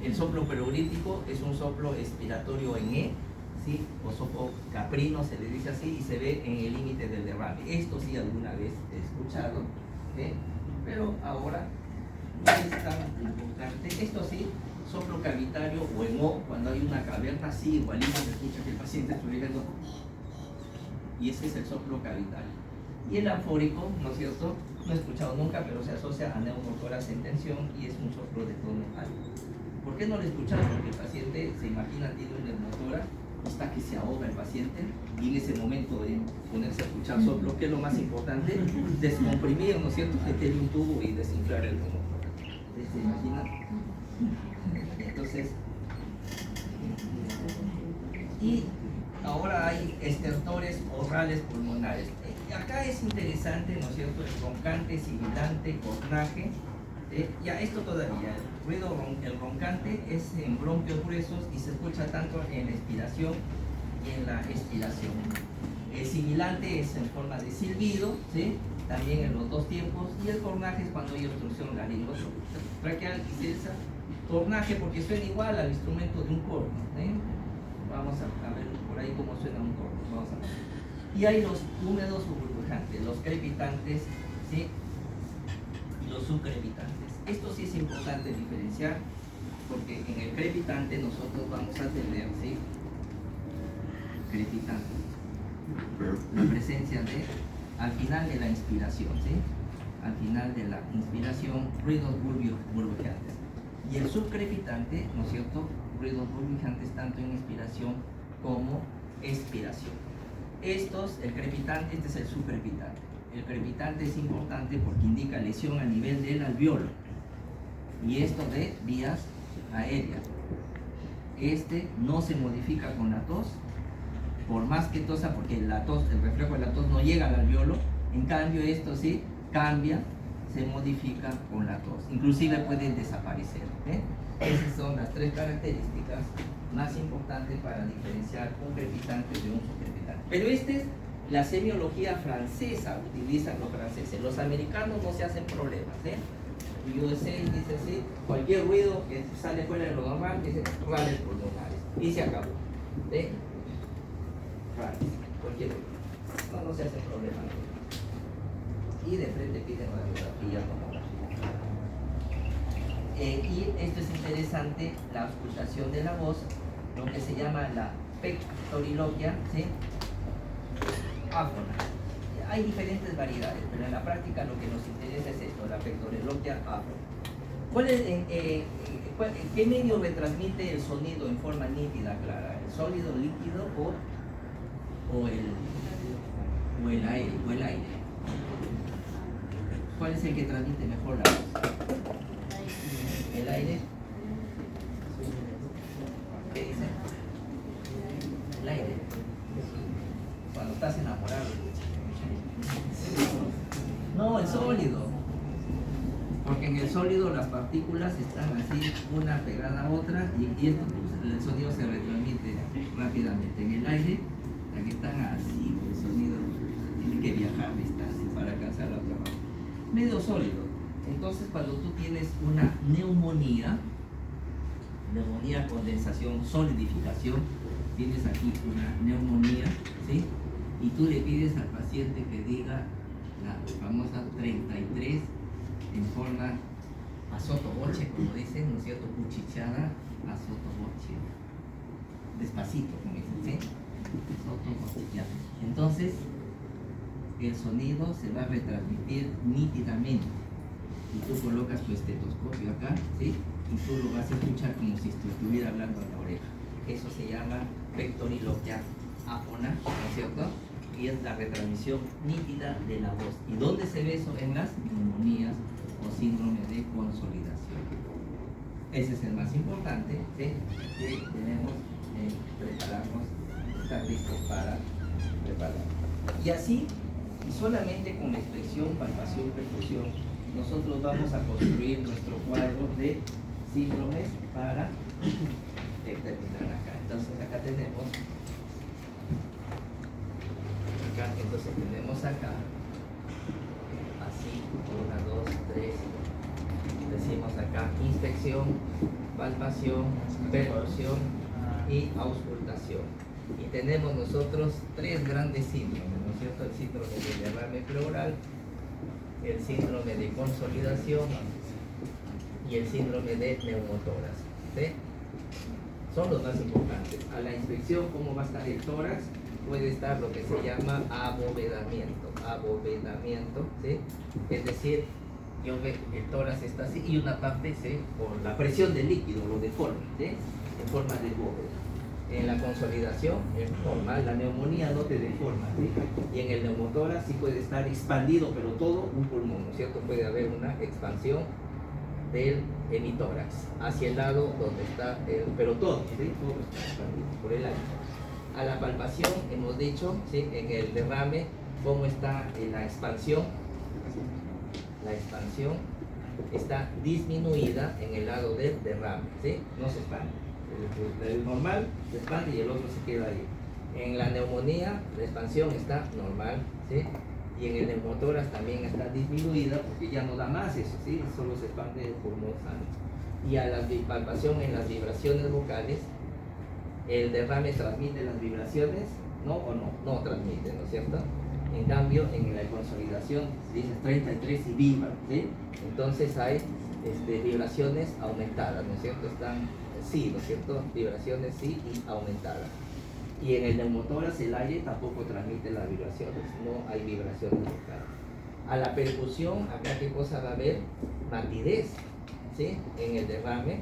El soplo pleurítico es un soplo expiratorio en E, ¿sí? O soplo caprino se le dice así, y se ve en el límite del derrame. Esto sí alguna vez he escuchado, ¿sí? Pero ahora no es tan importante. Esto sí, soplo cavitario o en O, cuando hay una caverna, sí, igualito se escucha que el paciente está viviendo, y ese es el soplo cavitario. Y el anfórico, ¿no es cierto? No he escuchado nunca, pero se asocia a neumotórax en tensión y es un soplo de tono alto. ¿Por qué no lo he escuchado? Porque el paciente se imagina tiene un neumotórax, está que se ahoga el paciente, y en ese momento de ponerse a escuchar soplo, que es lo más importante, descomprimir, ¿no es cierto?, meterle un tubo y desinflar el neumotórax. ¿Se imagina? Entonces, y ahora hay estertores orales pulmonares. Acá es interesante, ¿no es cierto?, el roncante, sibilante, cornaje. Ya esto todavía, el roncante es en bronquios gruesos y se escucha tanto en la expiración y en la expiración. El sibilante es en forma de silbido, ¿sí?, también en los dos tiempos, y el cornaje es cuando hay obstrucción laringotraqueal y celsa. Cornaje porque suena igual al instrumento de un corno, ¿eh? Vamos a ver por ahí cómo suena un corno. Vamos a ver. Y hay los húmedos o burbujantes, los crepitantes, ¿sí?, y los subcrepitantes. Esto sí es importante diferenciar, porque en el crepitante nosotros vamos a tener, ¿sí?, crepitante, la presencia de, al final de la inspiración, ¿sí?, al final de la inspiración, ruidos burbujantes. Y el subcrepitante, ¿no es cierto?, ruidos burbujantes tanto en inspiración como expiración. Estos, el crepitante, este es el subcrepitante. El crepitante es importante porque indica lesión a nivel del alveolo, y esto de vías aéreas. Este no se modifica con la tos, por más que tosa, porque la tos, el reflejo de la tos no llega al alveolo. En cambio esto sí cambia, se modifica con la tos, inclusive puede desaparecer, ¿eh? Esas son las tres características más importantes para diferenciar un crepitante de un subcrepitante. Pero esta es la semiología francesa, utilizan los franceses. Los americanos no se hacen problemas, ¿eh? USA dice así, cualquier ruido que sale fuera de lo normal dice rales pulmonares, y se acabó, ¿eh? Rales, cualquier ruido, no se hace problema, ¿no? Y de frente piden radiografía, tomografía. Y esto es interesante, la auscultación de la voz, lo que se llama la pectoriloquia, ¿sí?, áfona. Hay diferentes variedades, pero en la práctica lo que nos interesa es esto, la pectoriloquia áfona. ¿Qué medio retransmite el sonido en forma nítida, clara? ¿El sólido, líquido o el aire? ¿Cuál es el que transmite mejor la voz? ¿El aire? ¿Qué dice? El aire. Cuando estás enamorado. No, el sólido. Porque en el sólido las partículas están así, una pegada a otra, y esto, pues, el sonido se retransmite rápidamente. En el aire, la que están así, el sonido tiene que viajar distancia para alcanzar la otra parte. Medio sólido. Entonces, cuando tú tienes una neumonía, condensación, solidificación, tienes aquí una neumonía, ¿sí?, y tú le pides al paciente que diga la famosa 33 en forma a sottovoce, como dicen, ¿no es cierto?, cuchicheada a sottovoce, despacito, como dicen, ¿sí?, sottovoce, ya. Entonces, el sonido se va a retransmitir nítidamente, y tú colocas tu estetoscopio acá, ¿sí?, y tú lo vas a escuchar como si estuviera hablando a la oreja. Eso se llama pectoriloquia áfona, ¿no es cierto?, y es la retransmisión nítida de la voz. ¿Y dónde se ve eso? En las neumonías o síndrome de consolidación. Ese es el más importante, ¿sí?, que tenemos que prepararnos, estar listos para preparar. Y así, y solamente con la expresión, palpación, percusión, nosotros vamos a construir nuestro cuadro de síndromes para terminar acá. Entonces acá tenemos acá así, 1, 2, 3, decimos acá inspección, palpación, percusión y auscultación. Y tenemos nosotros tres grandes síndromes, ¿no es cierto? El síndrome de derrame pleural, el síndrome de consolidación y el síndrome de neumotórax, ¿sí? Son los más importantes. A la inspección, ¿cómo va a estar el tórax? Puede estar lo que se llama abovedamiento, ¿sí? Es decir, yo veo el tórax está así y una parte, ¿sí?, por la presión del líquido lo deforma, ¿sí?, en forma de bóveda. En la consolidación es normal, la neumonía no te deforma, ¿sí? Y en el neumotórax sí puede estar expandido, pero todo un pulmón, ¿no es cierto? Puede haber una expansión del hemitórax hacia el lado donde está pero todo, ¿sí?, todo está expandido por el aire. A la palpación hemos dicho, ¿sí?, en el derrame, cómo está en la expansión. La expansión está disminuida en el lado del derrame, ¿sí? No se expande. El normal se expande y el otro se queda ahí. En la neumonía la expansión está normal, ¿sí? Y en el neumotórax también está disminuida porque ya no da más eso, ¿sí? Solo se expande el pulmón sano. Y a la palpación en las vibraciones vocales, el derrame transmite las vibraciones, ¿no? O no, no transmite, ¿no es cierto? En cambio, en la consolidación dice 33 y vibra, ¿sí? Entonces hay vibraciones aumentadas, ¿no es cierto? Están, sí, ¿no es cierto? Vibraciones sí y aumentadas. Y en el neumotórax el aire tampoco transmite las vibraciones, no hay vibraciones vocales. A la percusión, acá qué cosa va a haber? Matidez, ¿sí? En el derrame,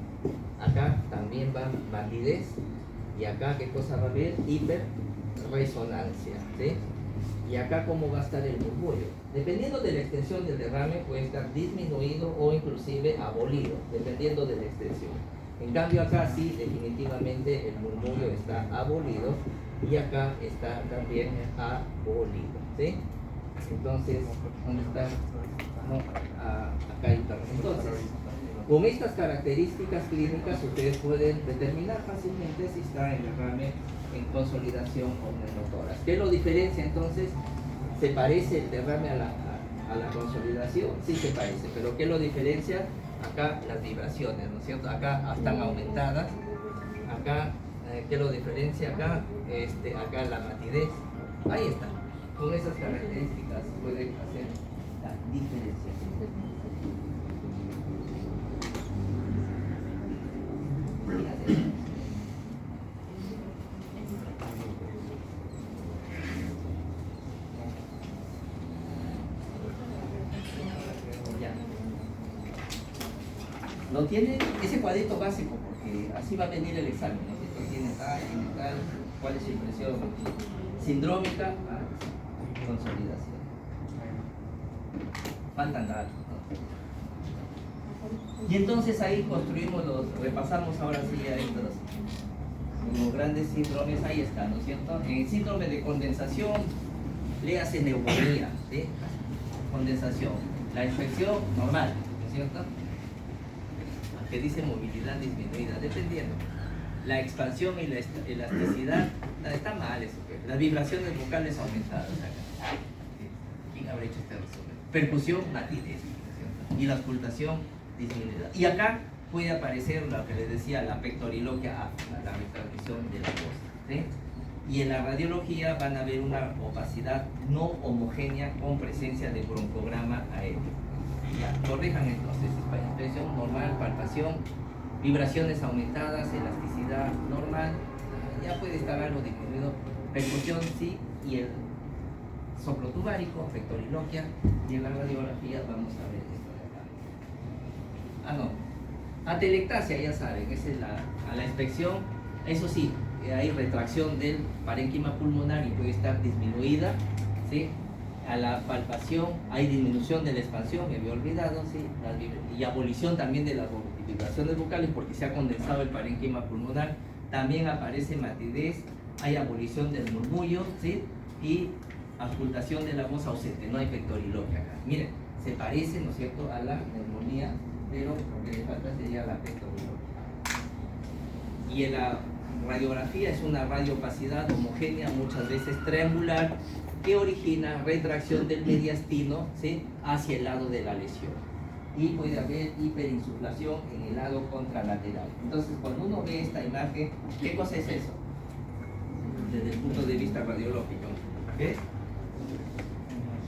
acá también va matidez. Y acá qué cosa va a haber? Hiperresonancia, ¿sí? Y acá cómo va a estar el murmullo. Dependiendo de la extensión del derrame puede estar disminuido o inclusive abolido, dependiendo de la extensión. En cambio acá sí, definitivamente el murmullo está abolido y acá está también abolido, ¿sí? Entonces, ¿dónde está? No, acá está. Entonces, con estas características clínicas ustedes pueden determinar fácilmente si está el derrame en consolidación o neumotórax. ¿Qué lo diferencia entonces? ¿Se parece el derrame a la consolidación? Sí se parece, pero ¿qué lo diferencia? Acá las vibraciones, ¿no es cierto? Acá están aumentadas, acá, ¿qué lo diferencia? Acá, acá la matidez, ahí está. Con esas características pueden hacer la diferenciación. No tiene ese cuadrito básico porque así va a venir el examen, ¿no? Tiene tal, cuál es su impresión sindrómica, consolidación. Faltan datos, ¿no? Y entonces ahí construimos repasamos ahora sí a estos como grandes síndromes, ahí está, ¿no es cierto? En el síndrome de condensación, léase neumonía, ¿sí? Condensación. La infección normal, ¿no es cierto? Que dice movilidad disminuida, dependiendo. La expansión y la elasticidad, está mal eso. Las vibraciones vocales aumentadas. ¿Quién habrá hecho este resumen? Percusión, matidez, ¿no? Y la auscultación disminuida. Y acá puede aparecer lo que les decía, la pectoriloquia afta, la retransmisión de la voz, ¿sí? Y en la radiología van a ver una opacidad no homogénea con presencia de broncograma aéreo. Ya, corrijan entonces, expresión normal, palpación, vibraciones aumentadas, elasticidad normal, ya puede estar algo disminuido, percusión sí, y el soplo tubárico, pectoriloquia, y en la radiografía vamos a ver esto de acá. No, atelectasia ya saben, esa es a la inspección, eso sí, hay retracción del parénquima pulmonar y puede estar disminuida, ¿sí? A la palpación hay disminución de la expansión, me había olvidado, ¿sí? Y abolición también de las vibraciones vocales porque se ha condensado el parénquima pulmonar. También aparece matidez, hay abolición del murmullo, ¿sí? Y auscultación de la voz ausente, no hay pectoriloquia acá. Miren, se parece, ¿no es cierto?, a la neumonía, pero lo que le falta sería la pectoriloquia. Y en la radiografía es una radioopacidad homogénea, muchas veces triangular, que origina retracción del mediastino, ¿sí?, hacia el lado de la lesión. y puede haber hiperinsuflación en el lado contralateral. Entonces, cuando uno ve esta imagen, ¿qué cosa es eso? Desde el punto de vista radiológico, ¿qué es?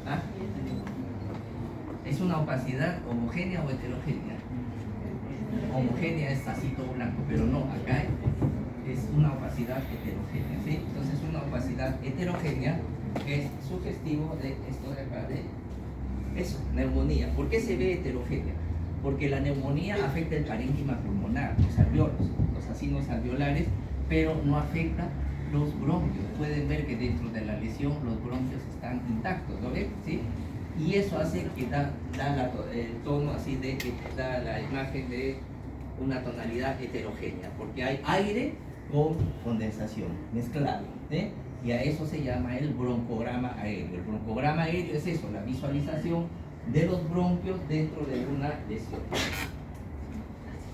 ¿Ah? ¿Es una opacidad homogénea o heterogénea? Homogénea es así todo blanco, pero no, acá es una opacidad heterogénea, ¿sí? Entonces, una opacidad heterogénea es sugestivo de esto de acá, de eso, neumonía. ¿Por qué se ve heterogénea? Porque la neumonía afecta el parénquima pulmonar, los alveolos, los acinos alveolares, pero no afecta los bronquios. Pueden ver que dentro de la lesión los bronquios están intactos, ¿lo ven? ¿Sí? Y eso hace que da el tono así de que da la imagen de una tonalidad heterogénea, porque hay aire con condensación mezclado, ¿sí? Y a eso se llama el broncograma aéreo. El broncograma aéreo es eso, la visualización de los bronquios dentro de una lesión.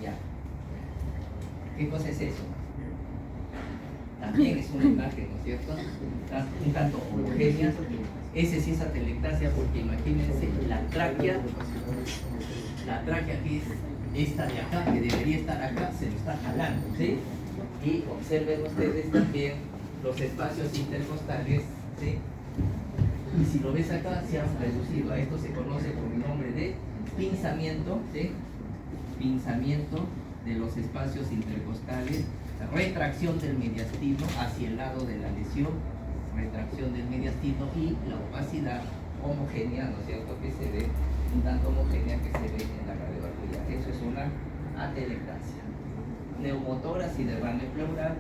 Ya. ¿Qué cosa es eso? También es una imagen, ¿no es cierto? Un tanto homogénea. Ese sí es atelectasia, porque imagínense la tráquea que es esta de acá, que debería estar acá, se lo está jalando, ¿sí? Y observen ustedes también los espacios intercostales, ¿sí? Y si lo ves acá, se han reducido. A esto se conoce con el nombre de pinzamiento, ¿sí? Pinzamiento de los espacios intercostales, retracción del mediastino hacia el lado de la lesión, retracción del mediastino, y la opacidad homogénea, ¿no es cierto?, que se ve, un tanto homogénea que se ve en la radiografía. Eso es una atelectasia. Neumotórax y derrame pleural.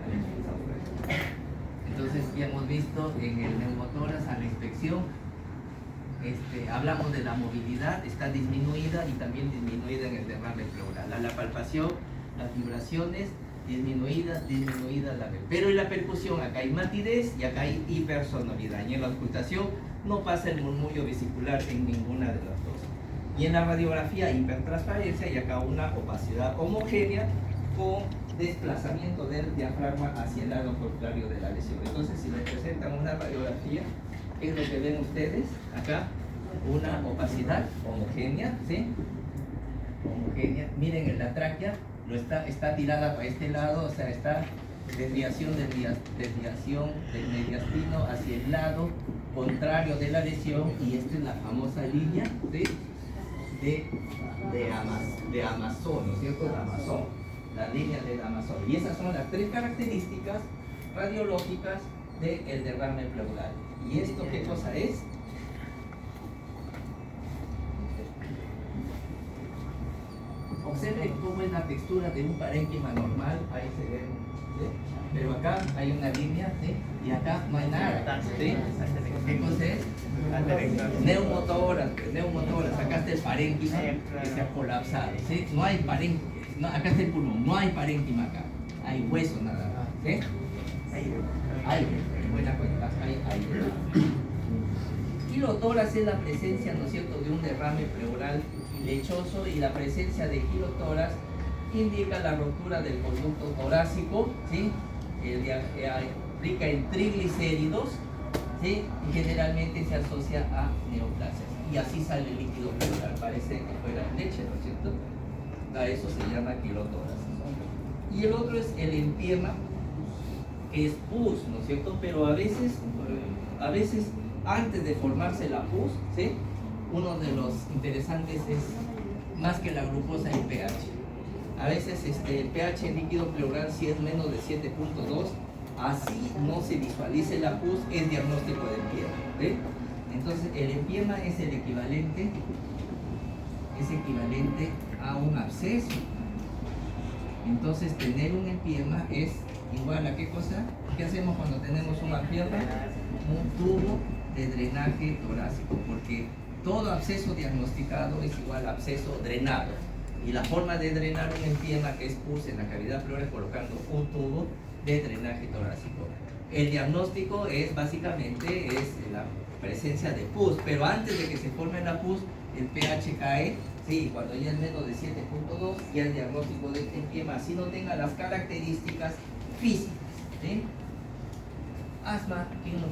Entonces, ya hemos visto en el neumotórax a la inspección, hablamos de la movilidad, está disminuida y también disminuida en el derrame pleural. A la palpación, las vibraciones disminuidas, pero en la percusión acá hay matidez y acá hay hipersonoridad, y en la auscultación no pasa el murmullo vesicular en ninguna de las dos. Y en la radiografía, hipertransparencia, y acá una opacidad homogénea con desplazamiento del diafragma hacia el lado contrario de la lesión. Entonces, si les presentan una radiografía, ¿qué es lo que ven ustedes? Acá, una opacidad homogénea, ¿sí? Homogénea. Miren en la tráquea, está tirada para este lado, o sea, está desviación del mediastino hacia el lado contrario de la lesión, y esta es la famosa línea de Amazon, ¿no es cierto? De Amazon, la línea de Amazon. Y esas son las tres características radiológicas del derrame pleural. ¿Y esto qué cosa es? Observen cómo es la textura de un parénquima normal, ahí se ve, ¿sí? Pero acá hay una línea, ¿sí? Y acá no hay nada, ¿sí? ¿Qué cosa es? Neumotórax, acá está el parénquima que se ha colapsado, ¿sí? No hay parénquima, no, acá está el pulmón, no hay parénquima acá, hay hueso nada más, ¿sí? Aire, buena cuenta, hay aire. Kilotórax es la presencia, ¿no es cierto?, de un derrame pleural lechoso, y la presencia de kilotórax indica la ruptura del conducto torácico, ¿sí? Rica en triglicéridos, ¿sí? Y generalmente se asocia a neoplasias, y así sale el líquido pleural, parece que fuera leche, ¿no es cierto? A eso se llama kilotórax. Y el otro es el empiema, que es pus, ¿no es cierto? Pero a veces antes de formarse la pus, ¿sí?, uno de los interesantes es, más que la glucosa, el pH. A veces el pH líquido pleural, si es menos de 7.2, así no se visualice la pus, es diagnóstico de empiema, ¿sí? Entonces, el empiema es el equivalente a un absceso. Entonces, tener un empiema es igual a ¿qué cosa? ¿Qué hacemos cuando tenemos un empiema? Un tubo de drenaje torácico, porque todo absceso diagnosticado es igual a absceso drenado, y la forma de drenar un empiema, que es pus en la cavidad pleural, es colocando un tubo de drenaje torácico. El diagnóstico es básicamente la presencia de pus, pero antes de que se forme la pus, el pH cae, sí, cuando ya es menos de 7.2, ya el diagnóstico de empiema, así no tenga las características físicas, ¿sí? Asma, ¿quién de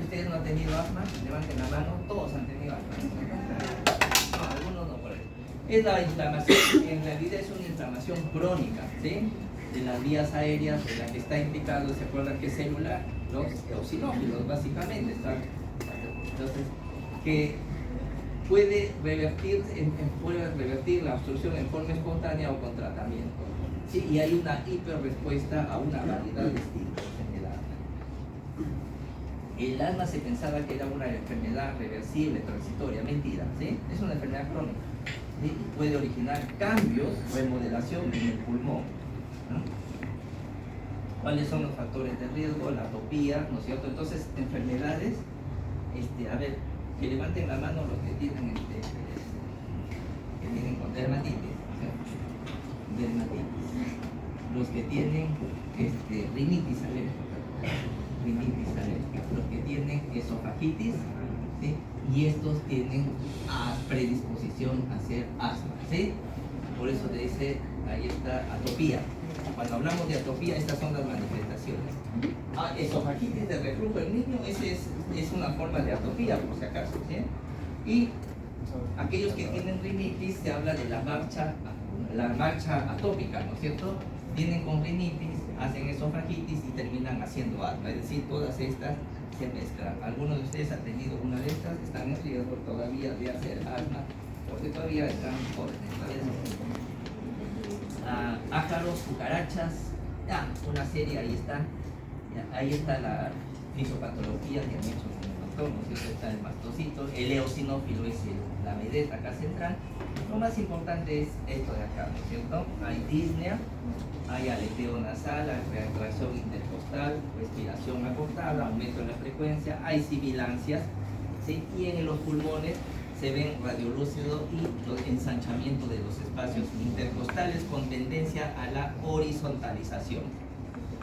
ustedes no ha tenido asma? Levanten la mano, todos han tenido asma. No, algunos no por ahí. Es la inflamación, en realidad es una inflamación crónica, ¿sí? De las vías aéreas, de la que está implicado, ¿se acuerdan qué célula? Los eosinófilos, básicamente. Entonces, que puede revertir la obstrucción en forma espontánea o con tratamiento. ¿Sí? Y hay una hiperrespuesta a una variedad de estímulos en el asma. El asma se pensaba que era una enfermedad reversible, transitoria, mentira, ¿sí? Es una enfermedad crónica, ¿sí? Y puede originar cambios, remodelación en el pulmón, ¿no? ¿Cuáles son los factores de riesgo? La atopía, ¿no es cierto? Entonces, enfermedades, a ver, que levanten la mano los que tienen, que tienen con dermatitis, ¿sí? Dermatitis. Los que tienen rinitis alérgica, los que tienen esofagitis, ¿sí? Y estos tienen predisposición a hacer asma, ¿sí? Por eso te dice, ahí está atopía. Cuando hablamos de atopía, estas son las manifestaciones. Esofagitis de reflujo en niño, ese es una forma de atopía, por si acaso, ¿sí? Y aquellos que tienen rinitis, se habla de la marcha atópica, ¿no es cierto? Vienen con rinitis, hacen esofagitis y terminan haciendo asma, es decir, todas estas se mezclan. Algunos de ustedes han tenido una de estas, están en riesgo todavía de hacer asma, porque todavía están jóvenes. Ácaros, cucarachas, una serie, ahí está la fisiopatología que han hecho con el doctor, ¿no es cierto? Está el mastocito, el eosinófilo es la vedeta acá central. Lo más importante es esto de acá, ¿no es cierto? Hay disnea, hay aleteo nasal, hay retracción intercostal, respiración acortada, aumento en la frecuencia, hay sibilancias, ¿sí? Y en los pulmones se ven radiolúcido y ensanchamiento de los espacios intercostales con tendencia a la horizontalización,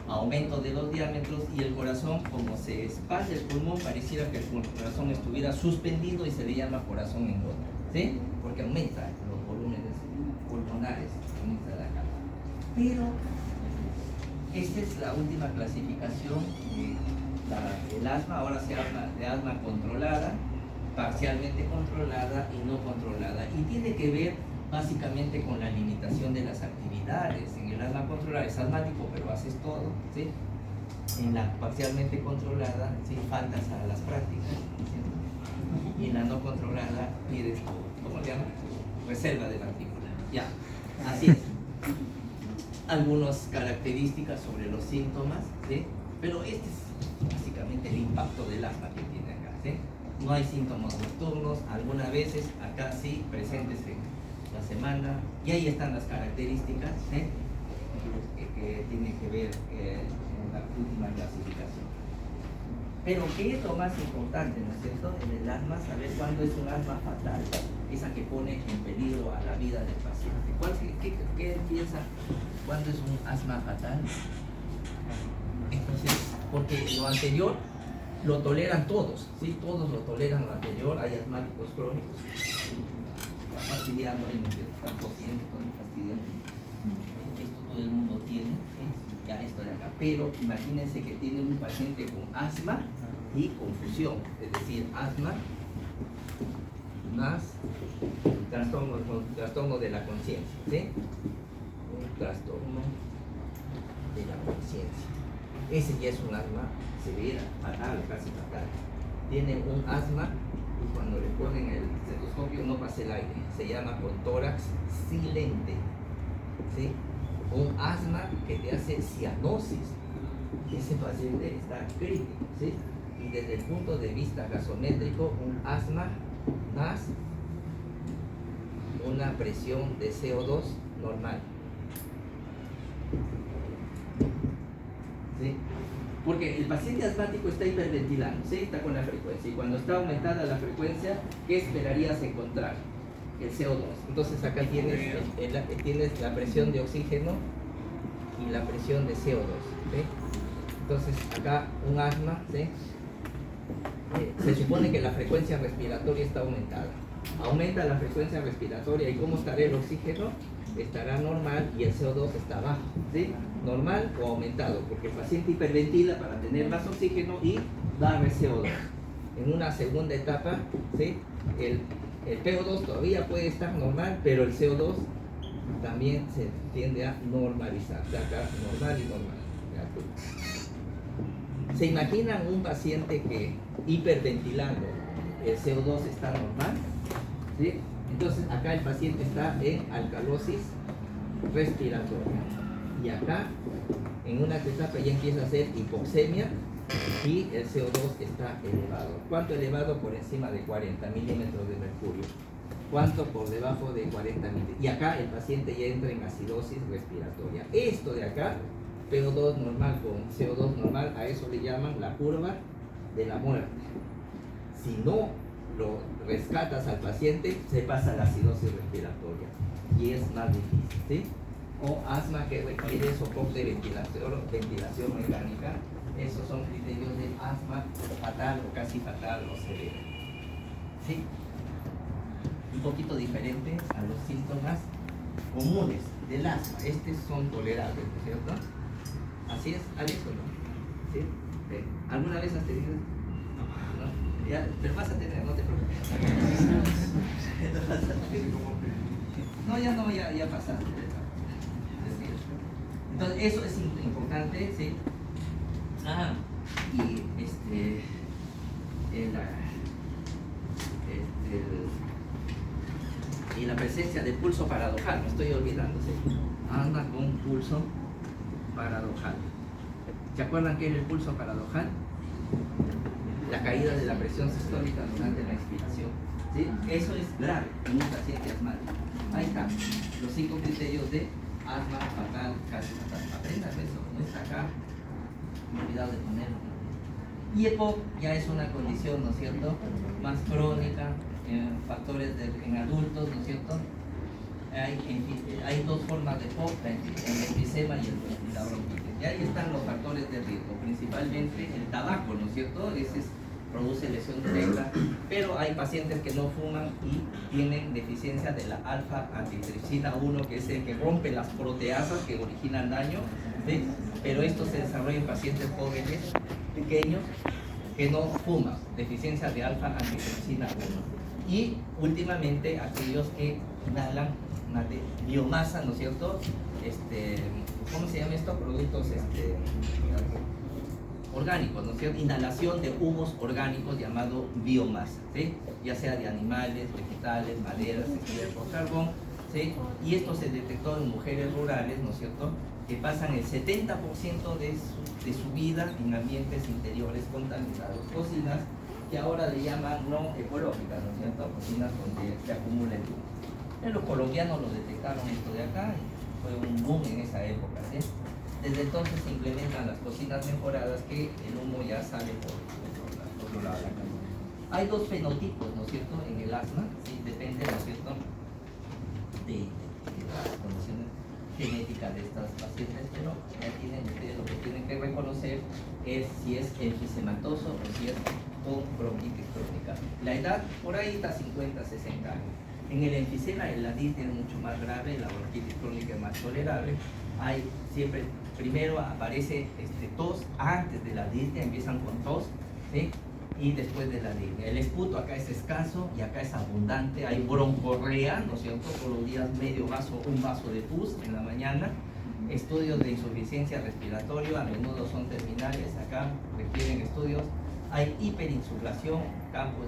aumento de los diámetros, y el corazón, como se expande el pulmón, pareciera que el corazón estuviera suspendido y se le llama corazón en gota, ¿sí? Porque aumenta los volúmenes pulmonares, aumenta la capa. Pero esta es la última clasificación del asma. Ahora se habla de asma controlada, parcialmente controlada y no controlada, y tiene que ver básicamente con la limitación de las actividades. En el asma controlada es asmático pero haces todo, ¿sí? En la parcialmente controlada, ¿sí? Faltas a las prácticas, ¿sí? Y en la no controlada pides, ¿cómo le llaman? Reserva de partícula. Ya, así es. Algunas características sobre los síntomas, ¿sí? Pero este es básicamente el impacto del asma que tiene acá, ¿sí? No hay síntomas nocturnos, algunas veces acá sí presentes en la semana, y ahí están las características, ¿sí? que tienen que ver en la última clasificación. Pero ¿qué es lo más importante, no es cierto? En el asma, saber cuándo es un asma fatal, esa que pone en peligro a la vida del paciente. ¿Qué piensa cuándo es un asma fatal? Entonces, porque lo anterior lo toleran todos, ¿sí? Todos lo toleran lo anterior. Hay asmáticos crónicos, fastidiando, están tosiendo, fastidiando. Esto todo el mundo tiene, ¿sí? Ya esto de acá. Pero imagínense que tiene un paciente con asma y confusión, es decir, asma más trastorno de la conciencia, ¿sí? Un trastorno de la conciencia. Ese ya es un asma severa, fatal, casi fatal. Tiene un asma y cuando le ponen el estetoscopio no pasa el aire, se llama con tórax silente, ¿sí? Un asma que te hace cianosis. Ese paciente está crítico, ¿sí? Y desde el punto de vista gasométrico, un asma más una presión de CO2 normal, ¿sí? Porque el paciente asmático está hiperventilando, ¿sí? Está con la frecuencia, y cuando está aumentada la frecuencia, ¿qué esperarías encontrar? El CO2. Entonces acá tienes la presión de oxígeno y la presión de CO2, ¿sí? Entonces acá un asma, ¿sí? Se supone que la frecuencia respiratoria está aumentada. Aumenta la frecuencia respiratoria, ¿y cómo estará el oxígeno? Estará normal y el CO2 está bajo, ¿sí? Normal o aumentado, porque el paciente hiperventila para tener más oxígeno y barre CO2. En una segunda etapa, ¿sí? El El PO2 todavía puede estar normal, pero el CO2 también se tiende a normalizar. O sea, acá normal y normal. ¿Se imaginan un paciente que hiperventilando el CO2 está normal? ¿Sí? Entonces acá el paciente está en alcalosis respiratoria. Y acá, en una etapa ya empieza a ser hipoxemia y el CO2 está elevado. ¿Cuánto elevado? Por encima de 40 milímetros de mercurio. ¿Cuánto por debajo de 40 milímetros? Y acá el paciente ya entra en acidosis respiratoria. Esto de acá, PO2 normal con CO2 normal, a eso le llaman la curva de la muerte. Si no lo rescatas al paciente, se pasa a la acidosis respiratoria y es más difícil, ¿sí? O asma que requiere soporte de ventilación mecánica. Esos son criterios de asma fatal o casi fatal o severo, ¿sí? Un poquito diferentes a los síntomas comunes del asma. Estos son tolerables, ¿no es cierto? Así es, Alex, ¿o no? ¿Sí? ¿Alguna vez has tenido? No. Ya, pero vas a tener, no te preocupes. No, ya no, ya pasaste. Entonces, eso es importante, ¿sí? Y la presencia de pulso paradojal, me estoy olvidando, ¿sí? Anda con pulso paradojal. ¿Se acuerdan qué es el pulso paradojal? La caída de la presión sistólica durante la expiración, ¿sí? Eso es grave en un paciente asmático. Ahí están los 5 criterios de asma fatal, casi fatal. Aprendan eso, no está acá. Me he olvidado de ponerlo. Y EPOC ya es una condición, ¿no es cierto?, más crónica, factores en adultos, ¿no es cierto? Hay dos formas de EPOC, el enfisema y la bronquitis. Y ahí están los factores de riesgo, principalmente el tabaco, ¿no es cierto? Ese produce lesión directa, pero hay pacientes que no fuman y tienen deficiencia de la alfa-antitripsina 1, que es el que rompe las proteasas que originan daño, ¿sí? Pero esto se desarrolla en pacientes jóvenes, pequeños, que no fuman, deficiencia de alfa-antitripsina 1. Y últimamente aquellos que inhalan biomasa, ¿no es cierto? ¿Cómo se llama esto? Productos orgánicos, ¿no es cierto? Inhalación de humos orgánicos llamado biomasa, ¿sí? Ya sea de animales, vegetales, maderas, estiércol, carbón, ¿sí? Y esto se detectó en mujeres rurales, ¿no es cierto?, que pasan el 70% de su vida en ambientes interiores contaminados, cocinas que ahora le llaman no ecológicas, ¿no es cierto?, cocinas donde se acumula el humo. Los colombianos lo detectaron esto de acá y fue un boom en esa época, ¿sí? Desde entonces se implementan las cocinas mejoradas que el humo ya sale por otro lado de la casa. Hay dos fenotipos, ¿no es cierto?, en el asma, ¿sí? Depende, ¿no es cierto?, de las condiciones genéticas de estas pacientes, pero ya tienen ustedes lo que tienen que reconocer es si es enfisematoso o si es con bronquitis crónica. La edad por ahí está 50, 60 años. En el enfisema la disnea es mucho más grave, la bronquitis crónica es más tolerable. Hay siempre, primero aparece tos, antes de la disnea empiezan con tos, ¿sí? Y después de la disnea. El esputo acá es escaso y acá es abundante, hay broncorrea, ¿no es cierto? Todos los días medio vaso, un vaso de pus en la mañana. Estudios de insuficiencia respiratoria, a menudo son terminales, acá requieren estudios. Hay hiperinsuflación, campos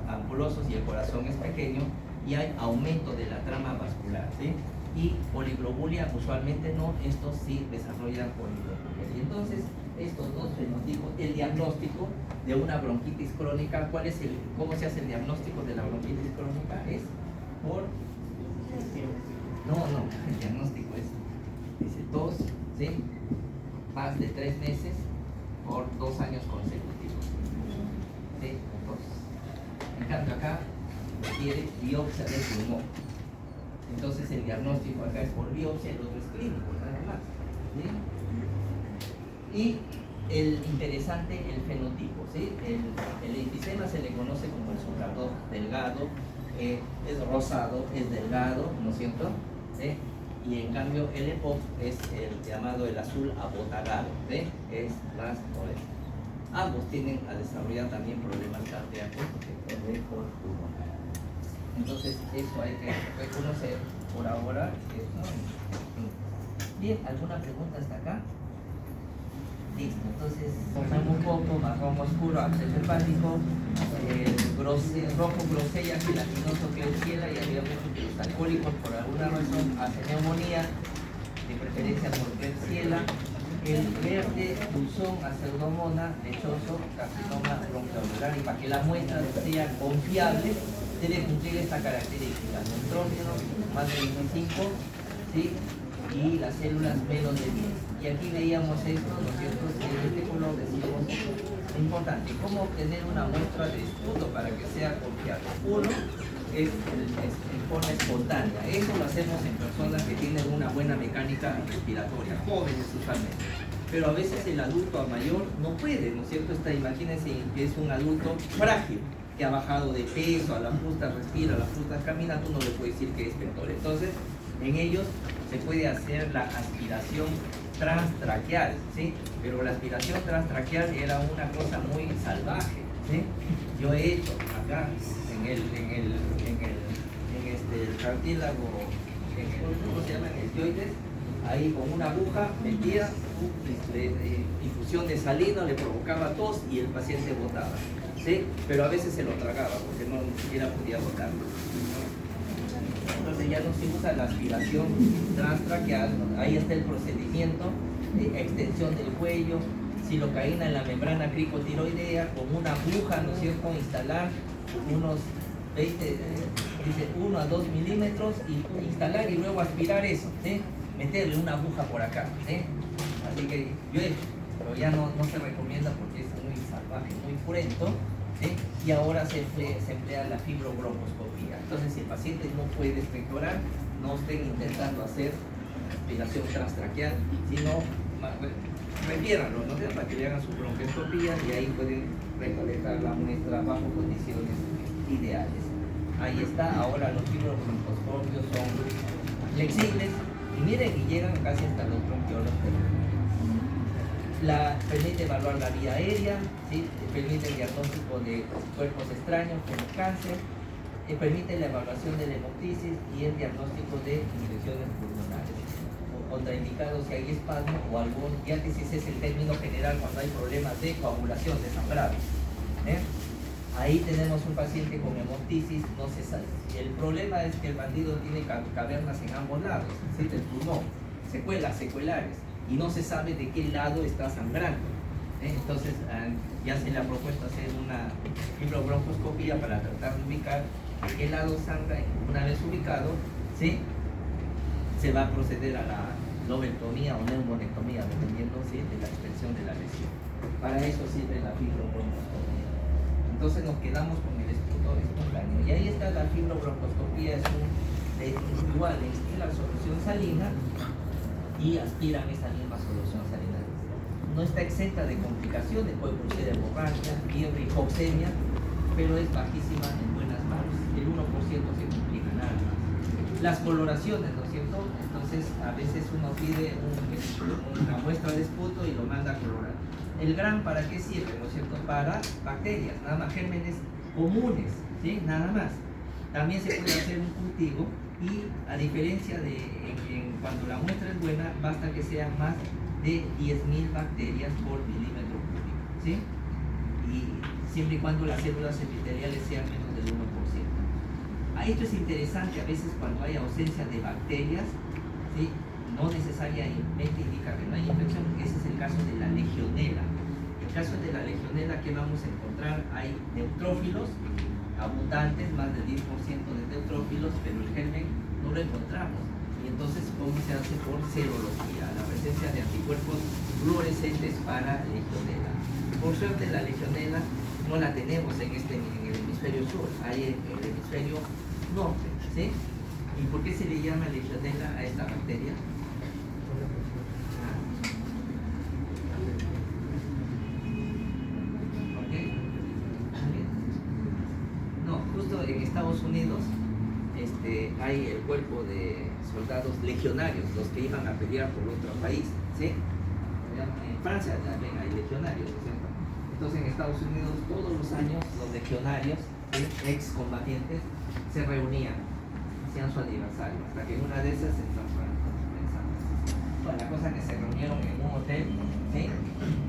ampulosos y el corazón es pequeño, y hay aumento de la trama vascular, ¿sí? Y poliglobulia usualmente no, estos sí desarrollan poliglobulia. Y entonces estos dos fenotipos, el diagnóstico de una bronquitis crónica, ¿cómo se hace el diagnóstico de la bronquitis crónica? Es por... No, el diagnóstico es, dice tos, ¿sí?, más de 3 meses por 2 años consecutivos, ¿sí? Entonces, en cambio acá requiere biopsia de pulmón. Entonces el diagnóstico acá es por biopsia, el otro es clínico, nada más, ¿sí? Y el interesante, el fenotipo, ¿sí? El enfisema se le conoce como el soplador delgado, es rosado, es delgado, ¿no es cierto?, ¿sí? Y en cambio el EPOC es el llamado el azul abotagado, ¿sí? Es más molesto. Ambos tienen a desarrollar también problemas cardíacos por pulmonar. Entonces eso hay que reconocer por ahora. Bien, ¿alguna pregunta hasta acá? Listo, entonces ponemos un poco marrón oscuro, ácido hepático, rojo grosella, gelatinoso, Klebsiella, y había mucho que los alcohólicos por alguna razón hacen neumonía, de preferencia por Klebsiella. El verde, dulzón, pseudomonas, lechoso, carcinoma bronquioliar, y para que la muestra sea confiable debe cumplir esta característica: neutrófilo más de 25, ¿sí? Y las células menos de 10. Y aquí veíamos esto, ¿no es cierto? En este color decimos importante. ¿Cómo obtener una muestra de esputo para que sea confiable? Uno es en forma espontánea. Eso lo hacemos en personas que tienen una buena mecánica respiratoria, jóvenes usualmente. Pero a veces el adulto mayor no puede, ¿no es cierto? Imagínense que es un adulto frágil, que ha bajado de peso, a las justas respira, a las justas camina, tú no le puedes decir que es pentor. Entonces, en ellos se puede hacer la aspiración transtraqueal, ¿sí? Pero la aspiración transtraqueal era una cosa muy salvaje, ¿sí? Yo he hecho acá en el cartílago, ¿cómo se llama? En el esquioides, ahí con una aguja metía infusión de salino, le provocaba tos y el paciente botaba, ¿sí? Pero a veces se lo tragaba porque no ni siquiera podía botarlo. Entonces ya no se usa la aspiración transtraqueal, ahí está el procedimiento de extensión del cuello, silocaína en la membrana cricotiroidea, con una aguja, ¿no es cierto?, instalar unos 1 a 2 milímetros y instalar y luego aspirar eso, ¿sí? Meterle una aguja por acá, ¿sí? Así que yo he hecho, pero ya no se recomienda porque es muy salvaje, muy cruento, ¿sí? Y ahora se emplea la fibrobroncoscopía. Entonces, si el paciente no puede expectorar, no estén intentando hacer aspiración transtraqueal, sino refiéranlo, ¿no? Para que le hagan su bronquioscopía y ahí pueden recolectar la muestra bajo condiciones ideales. Ahí está. Ahora los fibrobroncoscopios son flexibles y miren, y llegan casi hasta los bronquiolos. Permite evaluar la vía aérea, ¿sí? Permite el diagnóstico de cuerpos extraños como cáncer, permite la evaluación de la hemoptisis y el diagnóstico de infecciones pulmonares. Contraindicado si hay espasmo o algún diátesis, es el término general cuando hay problemas de coagulación, de sangrado. Ahí tenemos un paciente con hemoptisis, no se sabe. El problema es que el bandido tiene cavernas en ambos lados, ¿sí? Del pulmón, secuelas seculares, y no se sabe de qué lado está sangrando. Entonces ya se le ha propuesto hacer una fibrobroncoscopía para tratar de ubicar de qué lado sangra. Una vez ubicado, ¿sí?, se va a proceder a la lobectomía o neumonectomía, dependiendo, ¿sí?, de la extensión de la lesión. Para eso sirve la fibrobroncoscopía. Entonces nos quedamos con el esputo espontáneo. Y ahí está la fibrobroncoscopía, es igual, en la solución salina y aspiran esa misma solución salina. No está exenta de complicaciones, puede producir hemorragia, fiebre, hipoxemia, pero es bajísima en buenas manos. El 1% se complica nada más. Las coloraciones, ¿no es cierto? Entonces a veces uno pide una muestra de esputo y lo manda a colorar. El GRAM, ¿para qué sirve? ¿No es cierto? Para bacterias, nada más, gérmenes comunes, ¿sí? Nada más. También se puede hacer un cultivo y, a diferencia de cuando la muestra es buena, basta que sean más de 10.000 bacterias por milímetro cúbico, ¿sí? Y siempre y cuando las células epiteliales sean menos del 1%. Esto es interesante, a veces cuando hay ausencia de bacterias, ¿sí?, no necesariamente indica que no hay infección. Ese es el caso de la legionela. En el caso de la legionela, ¿qué vamos a encontrar? Hay neutrófilos abundantes, más del 10% de neutrófilos, pero el germen no lo encontramos. Y entonces, ¿cómo se hace? Por serología, la presencia de anticuerpos fluorescentes para legionela. Por suerte, la legionela no la tenemos en el hemisferio sur, hay en el hemisferio norte, ¿sí? ¿Y por qué se le llama legionela a esta bacteria? No, justo en Estados Unidos hay el cuerpo de soldados legionarios, los que iban a pelear por otro país, ¿sí? En Francia también hay legionarios, ¿no es cierto? Entonces en Estados Unidos todos los años los legionarios, ¿sí?, excombatientes, se reunían, hacían su aniversario, hasta que en una de esas entró pensando. Bueno, la cosa es que se reunieron en un hotel, ¿sí?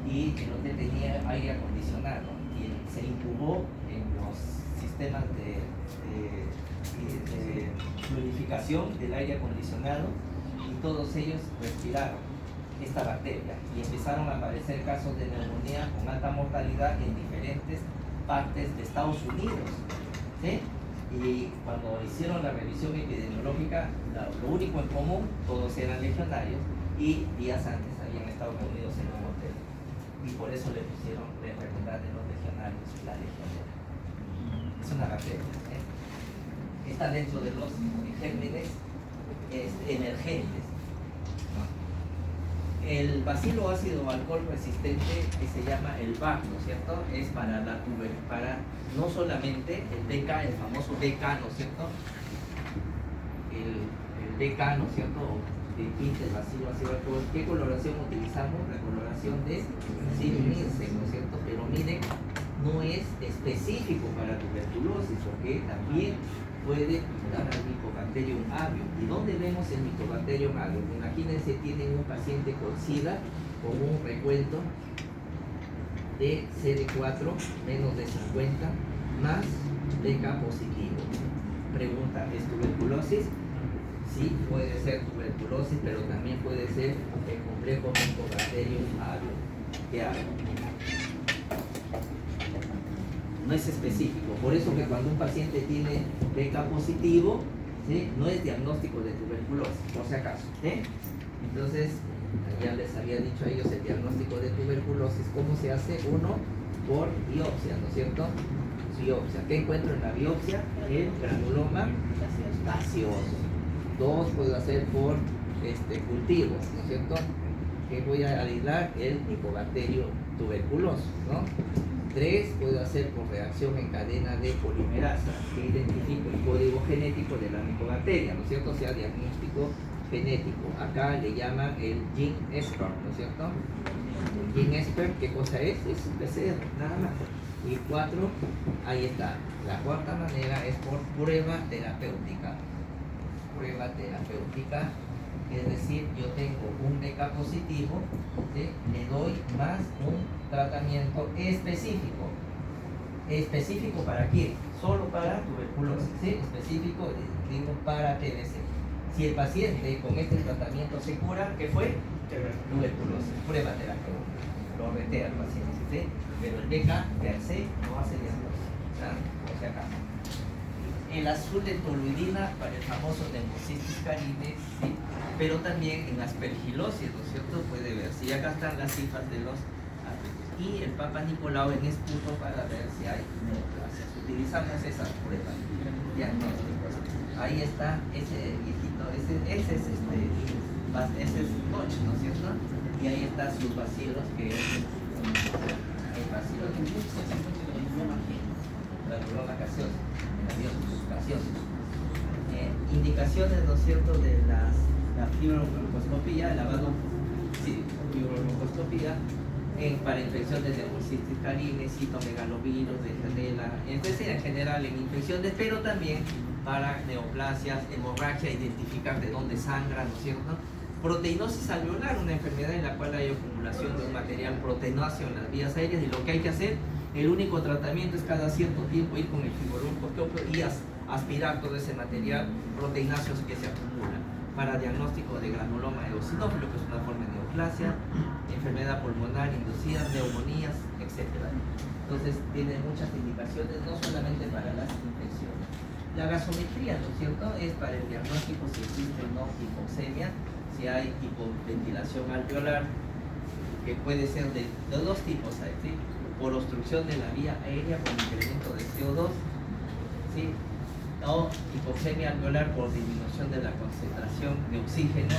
Y el hotel tenía aire acondicionado y se incubó en los sistemas de purificación del aire acondicionado y todos ellos respiraron esta bacteria y empezaron a aparecer casos de neumonía con alta mortalidad en diferentes partes de Estados Unidos, ¿sí? Y cuando hicieron la revisión epidemiológica, lo único en común, todos eran legionarios y días antes habían estado reunidos en un hotel y por eso le pusieron la enfermedad de los legionarios, la legionera. Es una bacteria, ¿eh? Está dentro de los gérmenes emergentes. El bacilo ácido alcohol resistente que se llama el BAC, ¿no es cierto? Es para no solamente el BK, el famoso BK, ¿no es cierto? El BK, ¿no es cierto? El bacilo ácido alcohol. ¿Qué coloración utilizamos? La coloración de Silminsen, ¿no es cierto? Pero miren, no es específico para tuberculosis, porque también puede dar al Mycobacterium avium. ¿Y dónde vemos el Mycobacterium avium? Imagínense, tienen un paciente con SIDA con un recuento de CD4 menos de 50 más BK positivo. Pregunta, ¿es tuberculosis? Sí, puede ser tuberculosis, pero también puede ser el complejo Mycobacterium avium. ¿Qué hago? No es específico, por eso que cuando un paciente tiene BK positivo, ¿sí? No es diagnóstico de tuberculosis, por si acaso, ¿sí? Entonces, ya les había dicho a ellos el diagnóstico de tuberculosis, ¿cómo se hace? Uno, por biopsia, ¿no es cierto? Biopsia. ¿Qué encuentro en la biopsia? El granuloma gaseoso. Dos, puedo hacer por cultivos, ¿no es cierto? Que voy a aislar el Mycobacterium tuberculoso, ¿no? 3, puedo hacer por reacción en cadena de polimerasa, que identifico el código genético de la micobacteria, ¿no es cierto? O sea, diagnóstico genético. Acá le llaman el gene expert, ¿no es cierto? El gene expert, ¿qué cosa es? Es un PCR, nada más. Y 4, ahí está. La cuarta manera es por prueba terapéutica. Prueba terapéutica. Es decir, yo tengo un BK positivo, ¿sí? Le doy más un tratamiento específico. ¿Específico para quién? Solo para tuberculosis, ¿sí? Específico, digo, para TBC. Si el paciente con este tratamiento se cura, ¿qué fue? Tuberculosis, prueba terapéutica. Lo reté al paciente, ¿sí? Pero el BK per se no hace diagnóstico, ¿sí? Por si acaso. El azul de toluidina para el famoso Pneumocystis caris, ¿sí? Pero también en aspergilosis, ¿no es cierto? Puede verse. Y acá están las cifras de los aspergillosis. Y el Papa Nicolau en esputo para ver si hay neoplasias. Utilizamos esas pruebas diagnósticas. Ahí está ese viejito, ese es Koch, ¿no es cierto? Y ahí están sus bacilos, que es el bacilo de la granuloma gaseosa, indicaciones, ¿no es cierto?, de la fibroglucoscopía, el lavado, sí, fibroglucoscopía para infecciones de Pneumocystis caris, citomegalovirus, de Legionela, entonces en general en infecciones, pero también para neoplasias, hemorragia, identificar de dónde sangra, ¿no es cierto? Proteinosis alveolar, una enfermedad en la cual hay acumulación de un material proteinacio en las vías aéreas, y lo que hay que hacer, el único tratamiento es cada cierto tiempo ir con el fibroglucoscopio y aspirar todo ese material proteináceo que se acumula para diagnóstico de granuloma eosinófilo, que es una forma de neoplasia, enfermedad pulmonar inducida, neumonías, etc. Entonces tiene muchas indicaciones, no solamente para las infecciones. La gasometría, ¿no es cierto?, es para el diagnóstico si existe o no hipoxemia, si hay hipoventilación alveolar, que puede ser de dos tipos, ¿sí? Por obstrucción de la vía aérea con incremento de CO2, ¿sí? O hipoxemia alveolar por disminución de la concentración de oxígeno,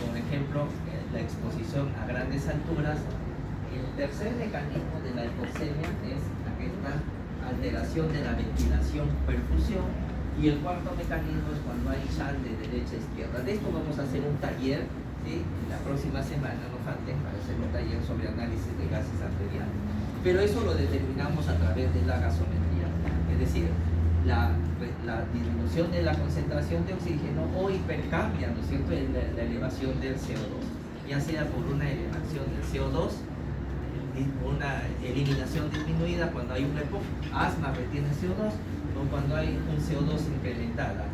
por ejemplo, la exposición a grandes alturas. El tercer mecanismo de la hipoxemia es esta alteración de la ventilación-perfusión, y el cuarto mecanismo es cuando hay sal de derecha a izquierda. De esto vamos a hacer un taller, ¿sí? La próxima semana, no falten, para hacer un taller sobre análisis de gases arteriales. Pero eso lo determinamos a través de la gasometría, es decir, la disminución de la concentración de oxígeno o hipercambia, ¿no es cierto?, la elevación del CO2, ya sea por una elevación del CO2, una eliminación disminuida cuando hay un EPOC, asma retiene CO2, o cuando hay un CO2 incrementada.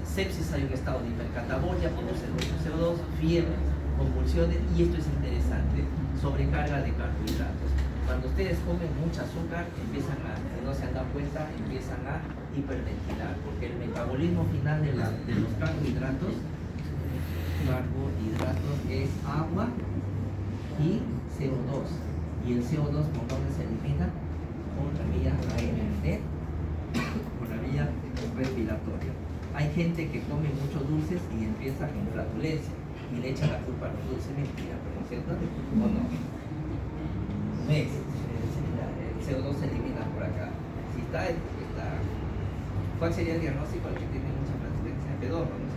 Sepsis, hay un estado de hipercatabolia, produce mucho CO2, fiebre, convulsiones, y esto es interesante, sobrecarga de carbohidratos. Cuando ustedes comen mucho azúcar, empiezan a, si no se han dado cuenta, empiezan a hiperventilar, porque el metabolismo final de los carbohidratos es agua y CO2. Y el CO2, ¿por dónde se elimina? Por la vía aérea, por la vía respiratoria. Hay gente que come muchos dulces y empieza con flatulencia y le echa la culpa a los dulces. Mentira, ¿no es cierto? ¿O no? No es. El CO2 se elimina por acá. Si está, ¿cuál sería el diagnóstico al que tiene mucha flatulencia? Pedorro, ¿no?